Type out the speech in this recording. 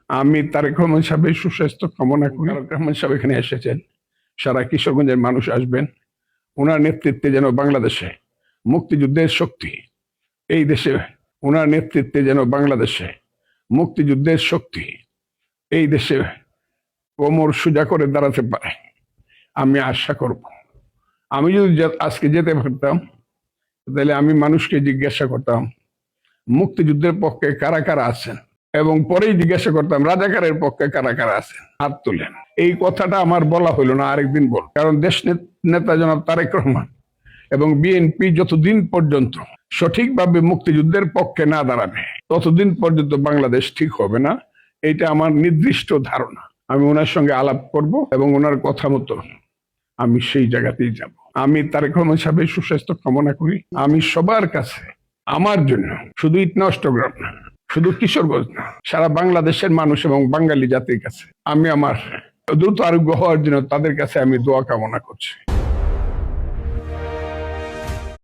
আমি তারেক রহমান সাহেবের সুস্বাস্থ্য কামনা করি। তারেক রহমান সাহেব এখানে এসেছেন, সারা কিশোরগঞ্জের মানুষ আসবেন। ওনার নেতৃত্বে যেন বাংলাদেশে মুক্তিযুদ্ধের শক্তি, এই দেশে ওনার নেতৃত্বে যেন বাংলাদেশে মুক্তিযুদ্ধের শক্তি এই দেশে কোমর সোজা করে দাঁড়াতে পারে, আমি আশা করব। আমি যদি আজকে যেতে পারতাম, তাহলে আমি মানুষকে জিজ্ঞাসা করতাম মুক্তিযুদ্ধের পক্ষে কারা কারা আছেন, এবং পরেই জিজ্ঞাসা করতাম রাজাকারের পক্ষে কারা কারা আছেন, হাত তুলেন। এই কথাটা আমার বলা হইল না, আরেকদিন বল। কারণ দেশ নেতা জনাব তারেক রহমান এবং বিএনপি যতদিন পর্যন্ত সঠিকভাবে মুক্তিযুদ্ধের পক্ষে না দাঁড়াবে, ততদিন পর্যন্ত বাংলাদেশ ঠিক হবে না। এটা আমার নির্দিষ্ট ধারণা। আমি ওনার সঙ্গে আলাপ করব এবং ওনার কথা মতো আমি সেই জায়গাতেই যাব। আমি তারেক রহমান সাহেবের সুস্বাস্থ্য কামনা করি। আমি সবার কাছে আমার জন্য, শুধু ইটনষ্টগ্রাম না, শুধু কিশোরগঞ্জ না, সারা বাংলাদেশের মানুষ এবং বাঙালি জাতির কাছে আমি আমার দ্রুত আরোগ্য হওয়ার জন্য তাদের কাছে আমি দোয়া কামনা করছি।